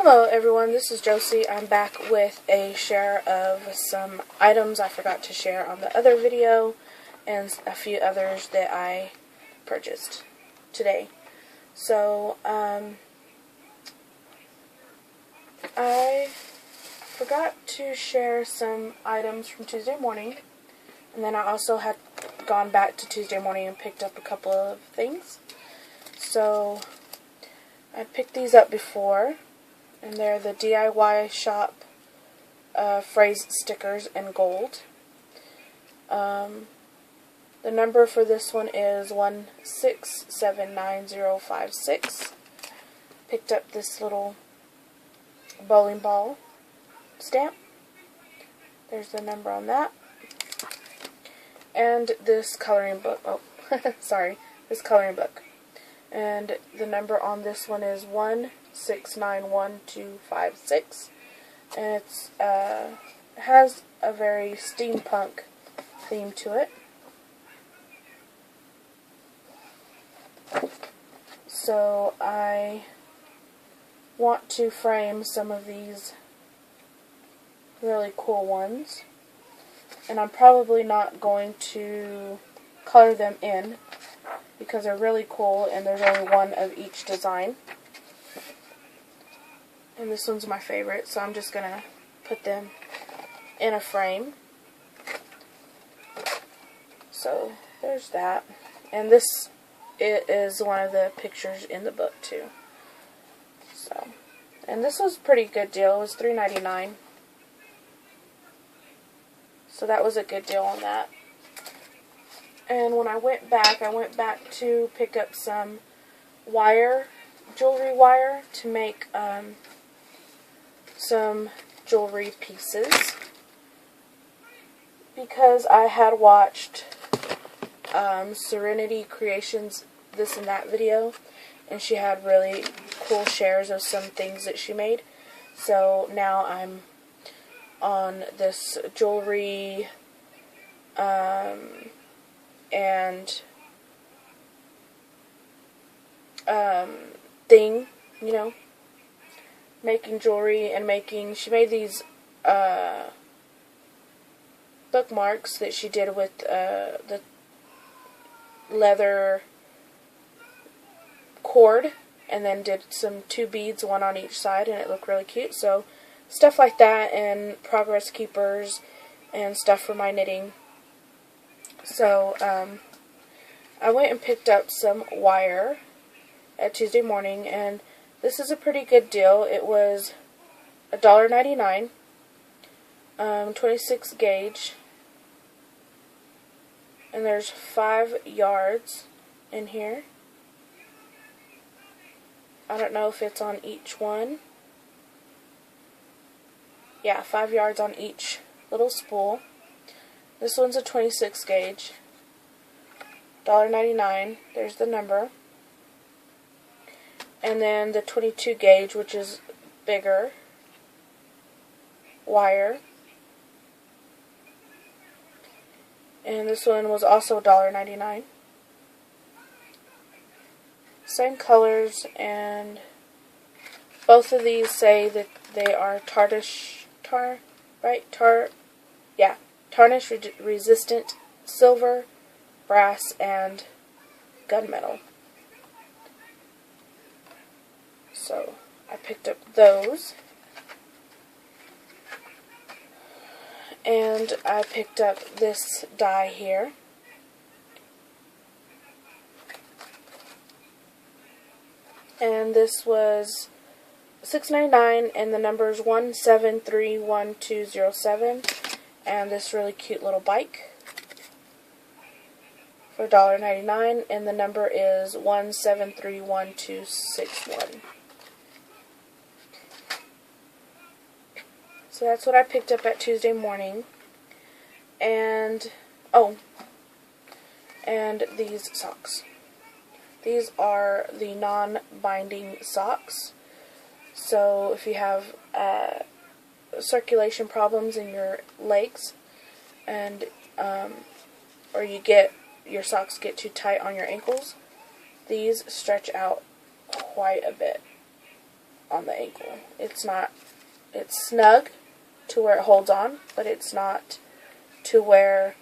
Hello everyone, this is Josie. I'm back with a share of some items I forgot to share on the other video and a few others that I purchased today. So, I forgot to share some items from Tuesday morning, and then I also had gone back to Tuesday morning and picked up a couple of things. So, I picked these up before, and they're the DIY shop phrase stickers in gold. The number for this one is 1679056. Picked up this little bowling ball stamp. There's the number on that. And this coloring book. Oh, sorry. This coloring book. And the number on this one is 1691256. And it's has a very steampunk theme to it. So I want to frame some of these really cool ones, and I'm probably not going to color them in because they're really cool and there's only one of each design. And this one's my favorite, so I'm just going to put them in a frame. So there's that. And this is one of the pictures in the book too. So, and this was a pretty good deal. It was $3.99. So that was a good deal on that. And when I went back to pick up some wire, jewelry wire, to make some jewelry pieces, because I had watched Serenity Creations This and That video, and she had really cool shares of some things that she made. So now I'm on this jewelry thing, you know, making jewelry and making, she made these bookmarks that she did with the leather cord, and then did some 2 beads, one on each side, and it looked really cute. So stuff like that, and progress keepers and stuff for my knitting. So I went and picked up some wire at Tuesday morning, and this is a pretty good deal. It was $1.99, 26 gauge, and there's 5 yards in here. I don't know if it's on each one. Yeah, 5 yards on each little spool. This one's a 26 gauge, $1.99. There's the number. And then the 22 gauge, which is bigger wire. And this one was also $1.99. Same colors, and both of these say that they are tarnish resistant silver, brass, and gunmetal. So I picked up those, and I picked up this die here. And this was $6.99, and the number is 1731207. And this really cute little bike for $1.99, and the number is 1731261. So that's what I picked up at Tuesday morning. And and these socks. These are the non-binding socks. So if you have circulation problems in your legs, and or you get your socks get too tight on your ankles, these stretch out quite a bit. on the ankle. It's snug to where it holds on, but it's not to where,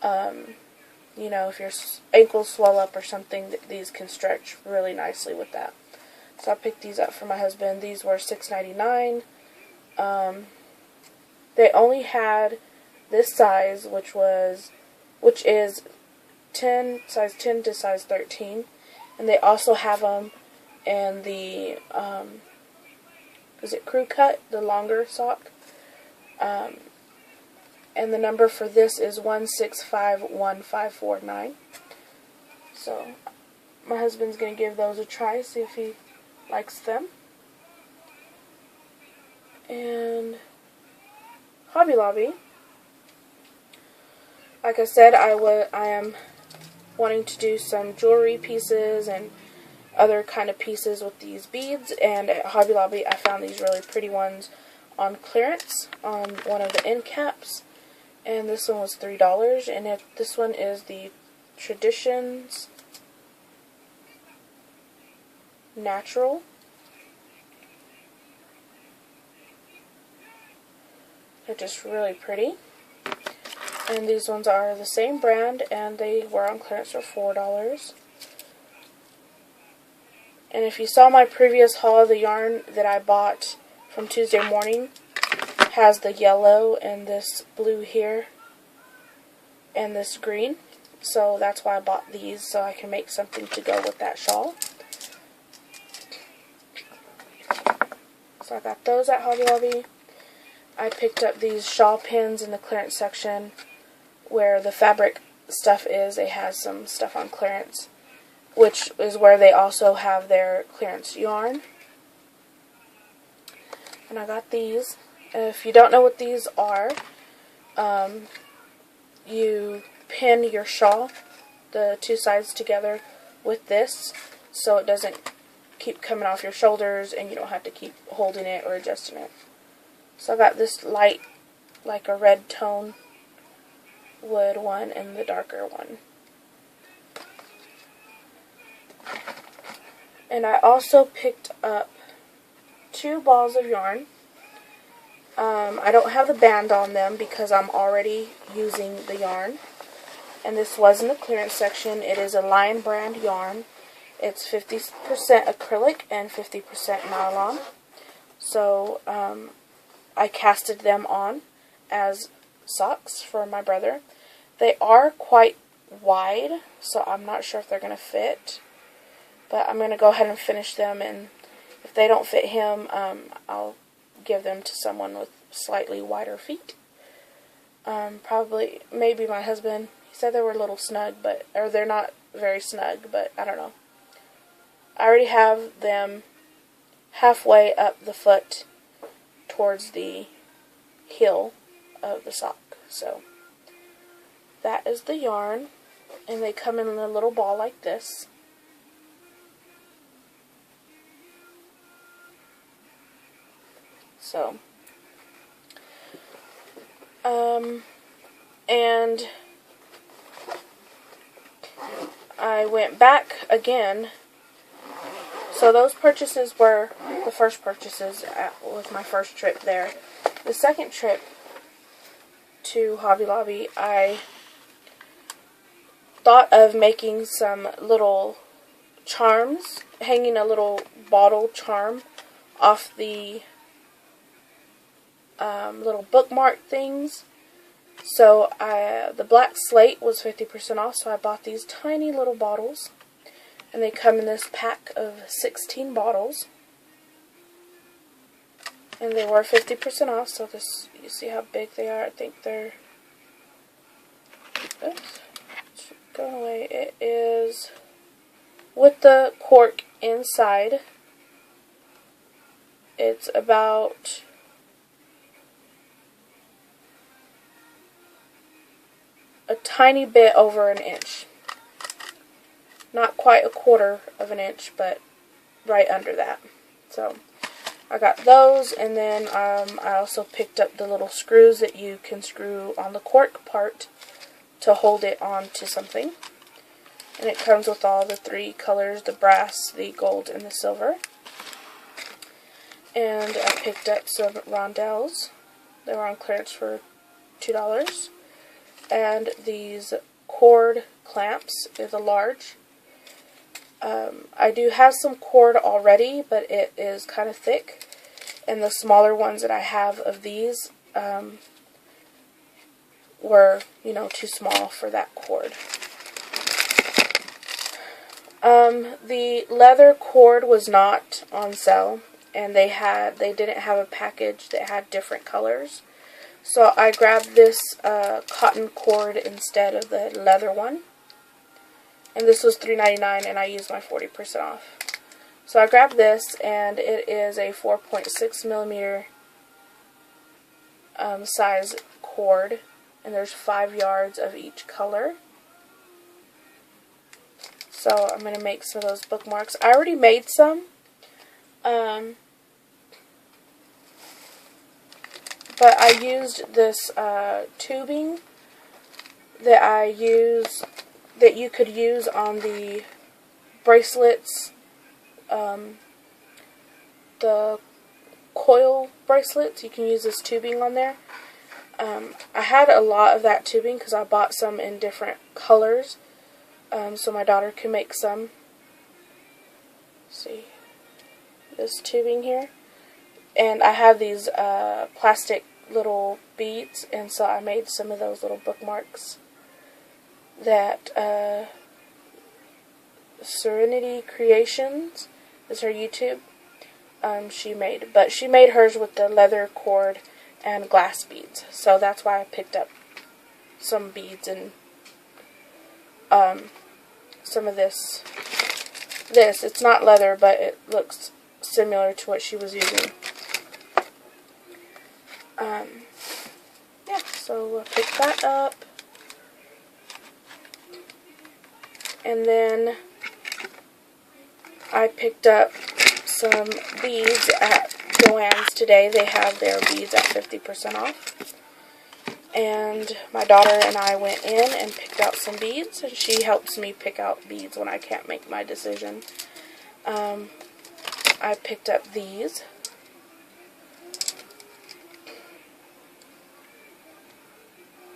you know, if your ankles swell up or something, these can stretch really nicely with that. So I picked these up for my husband. These were $6.99. They only had this size, which is size 10 to size 13, and they also have them in the is it crew cut, the longer sock, and the number for this is 1651549. So my husband's gonna give those a try, see if he likes them. And Hobby Lobby, like I said, I am wanting to do some jewelry pieces and other kind of pieces with these beads, and at Hobby Lobby I found these really pretty ones on clearance on one of the end caps, and this one was $3, and this one is the Traditions Natural. They're just really pretty. And these ones are the same brand, and they were on clearance for $4. And if you saw my previous haul, the yarn that I bought from Tuesday morning has the yellow and this blue here and this green. So that's why I bought these, so I can make something to go with that shawl. So I got those at Hobby Lobby. I picked up these shawl pins in the clearance section where the fabric stuff is. They have some stuff on clearance, which is where they also have their clearance yarn. And I got these. If you don't know what these are, you pin your shawl, the two sides together with this, so it doesn't keep coming off your shoulders and you don't have to keep holding it or adjusting it. So I got this light, like a red tone wood one, and the darker one. And I also picked up 2 balls of yarn. I don't have the band on them because I'm already using the yarn. And this was in the clearance section. It is a Lion brand yarn. It's 50% acrylic and 50% nylon. So I casted them on as socks for my brother. They are quite wide, so I'm not sure if they're going to fit. But I'm going to go ahead and finish them, and if they don't fit him, I'll give them to someone with slightly wider feet. Probably, maybe my husband. He said they were a little snug, or they're not very snug, but I don't know. I already have them halfway up the foot towards the heel of the sock. So that is the yarn, and they come in a little ball like this. So and I went back again. So those purchases were the first purchases with my first trip there. The second trip to Hobby Lobby, I thought of making some little charms, hanging a little bottle charm off the little bookmark things. So the black slate was 50% off, so I bought these tiny little bottles. And they come in this pack of 16 bottles. And they were 50% off, so this, you see how big they are? I think they're, oops, it's going away. It is, with the cork inside, it's about a tiny bit over an inch. Not quite a quarter of an inch, but right under that. So I got those, and then I also picked up the little screws that you can screw on the cork part to hold it onto something. And it comes with all the 3 colors, the brass, the gold, and the silver. And I picked up some rondelles. They were on clearance for $2. And these cord clamps is a large. I do have some cord already, but it is kind of thick. And the smaller ones that I have of these were, too small for that cord. The leather cord was not on sale, and they didn't have a package that had different colors. So I grabbed this cotton cord instead of the leather one. And this was $3.99, and I used my 40% off. So I grabbed this, and it is a 4.6 millimeter size cord, and there's 5 yards of each color. So I'm going to make some of those bookmarks. I already made some, but I used this tubing that you could use on the bracelets, the coil bracelets. You can use this tubing on there. I had a lot of that tubing because I bought some in different colors, so my daughter can make some. Let's see, this tubing here, and I have these plastic little beads, and so I made some of those little bookmarks that Serenity Creations is her YouTube. She made, but she made hers with the leather cord and glass beads, so that's why I picked up some beads and some of this. It's not leather, but it looks similar to what she was using. Yeah, so we'll pick that up. And then I picked up some beads at Joanns today. They have their beads at 50% off. And my daughter and I went in and picked out some beads, and she helps me pick out beads when I can't make my decision. I picked up these.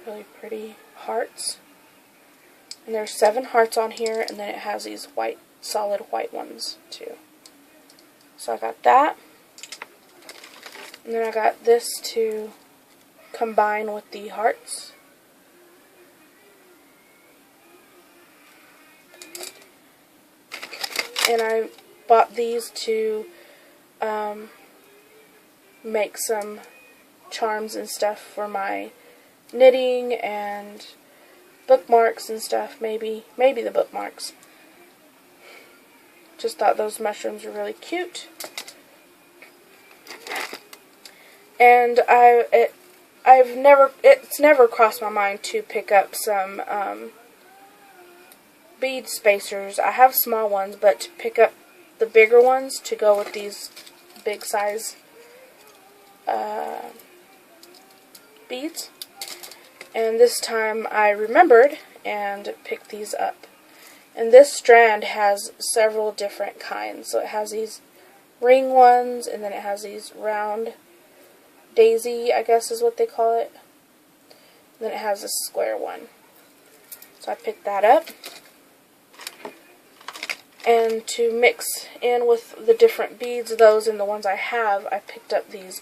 Really pretty hearts. And there's 7 hearts on here, and then it has these white, solid white ones too. So I got that. And then I got this to combine with the hearts. And I bought these to make some charms and stuff for my knitting and bookmarks and stuff. Maybe the bookmarks. Just thought those mushrooms were really cute. And it's never crossed my mind to pick up some bead spacers. I have small ones, but to pick up the bigger ones to go with these big size beads. And this time I remembered and picked these up. And this strand has several different kinds. So it has these ring ones, and then it has these round daisy, I guess is what they call it. And then it has a square one. So I picked that up. And to mix in with the different beads, those and the ones I have, I picked up these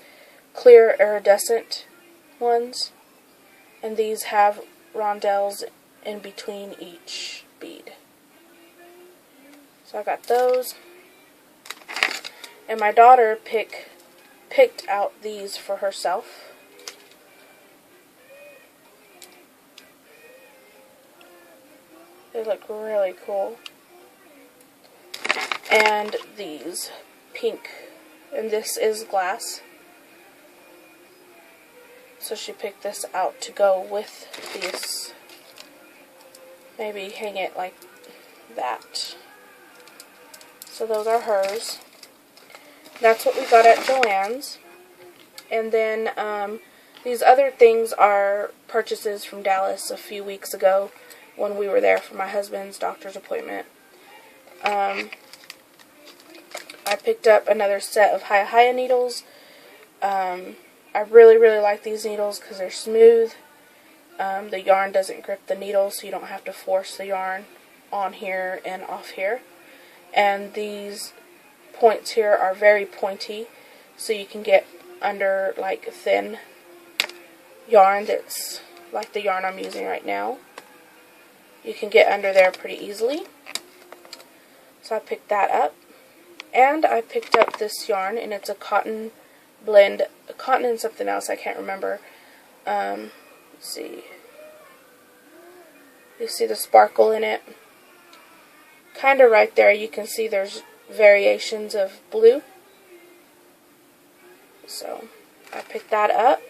clear iridescent ones. And these have rondelles in between each bead. So I got those. And my daughter picked out these for herself. They look really cool. And these pink, and this is glass. So she picked this out to go with these. Maybe hang it like that. So those are hers. That's what we got at Joanns. And then these other things are purchases from Dallas a few weeks ago when we were there for my husband's doctor's appointment. I I picked up another set of Hiya needles. I really like these needles because they're smooth. The yarn doesn't grip the needle, so you don't have to force the yarn on here and off here. And these points here are very pointy, so you can get under like thin yarn that's like the yarn I'm using right now. You can get under there pretty easily. So I picked that up. And I picked up this yarn, and it's a cotton blend, cotton and something else, I can't remember. Let's see. You see the sparkle in it? Kind of right there, you can see there's variations of blue. So I picked that up.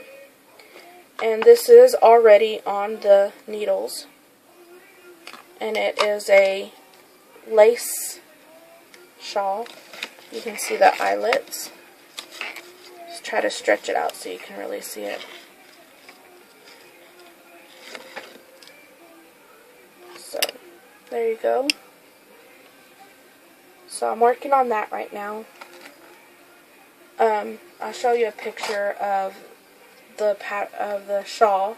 And this is already on the needles. And it is a lace shawl. You can see the eyelets. Just try to stretch it out so you can really see it. So, there you go. So I'm working on that right now. I'll show you a picture of the shawl.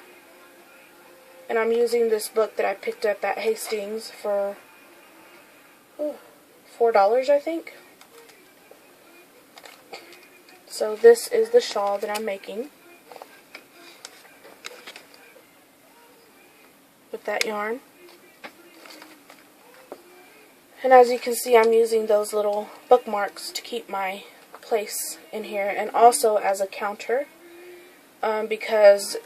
And I'm using this book that I picked up at Hastings for $4, I think. So this is the shawl that I'm making with that yarn. And as you can see, I'm using those little bookmarks to keep my place in here, and also as a counter, because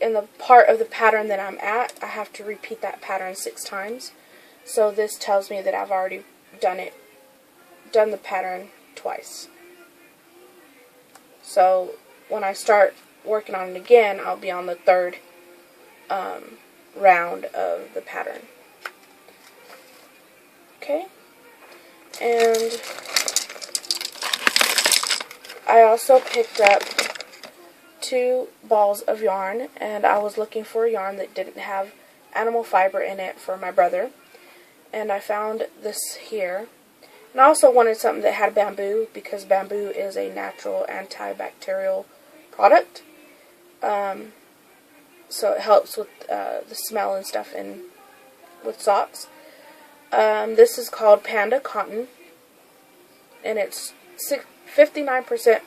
in the part of the pattern that I'm at, I have to repeat that pattern 6 times. So this tells me that I've already done the pattern twice. So when I start working on it again, I'll be on the 3rd round of the pattern. Okay, and I also picked up 2 balls of yarn, and I was looking for a yarn that didn't have animal fiber in it for my brother, and I found this here. And I also wanted something that had bamboo, because bamboo is a natural antibacterial product. So it helps with the smell and stuff with socks. This is called Panda Cotton, and it's 59%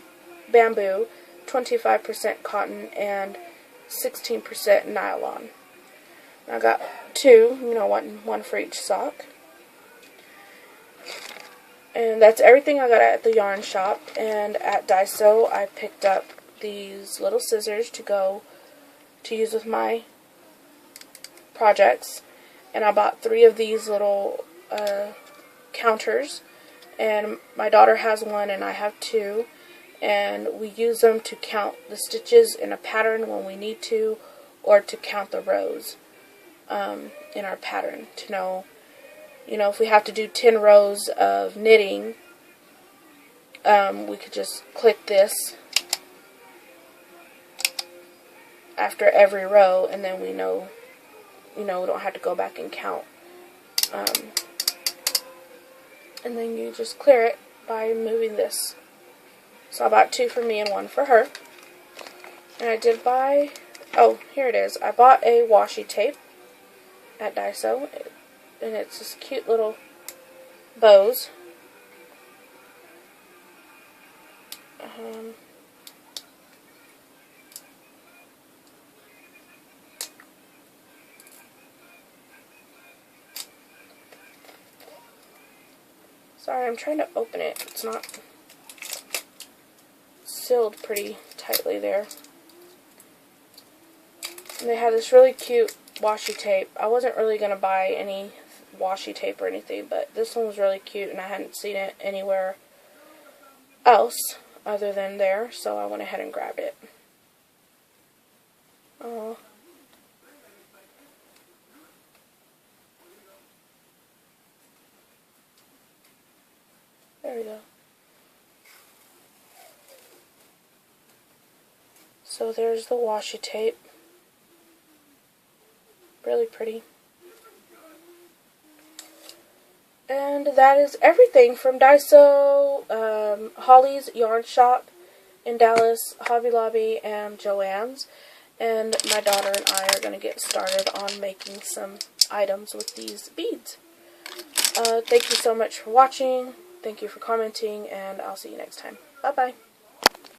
bamboo, 25% cotton, and 16% nylon. I got 2, one for each sock. And that's everything I got at the yarn shop. And at Daiso, I picked up these little scissors to use with my projects. And I bought 3 of these little counters. And my daughter has one, and I have 2. And we use them to count the stitches in a pattern when we need to, or to count the rows in our pattern to know. If we have to do 10 rows of knitting, we could just click this after every row, and then we know, we don't have to go back and count. And then you just clear it by moving this. So I bought 2 for me and 1 for her. And I did buy, oh, here it is. I bought a washi tape at Daiso. And it's this cute little bows. Sorry, I'm trying to open it. It's not sealed pretty tightly there. And they have this really cute washi tape. I wasn't really going to buy any washi tape or anything, but this one was really cute, and I hadn't seen it anywhere else other than there, so I went ahead and grabbed it. Oh. There we go. So there's the washi tape. Really pretty. And that is everything from Daiso, Holly's Yarn Shop in Dallas, Hobby Lobby, and Joanns. And my daughter and I are going to get started on making some items with these beads. Thank you so much for watching. Thank you for commenting, and I'll see you next time. Bye-bye.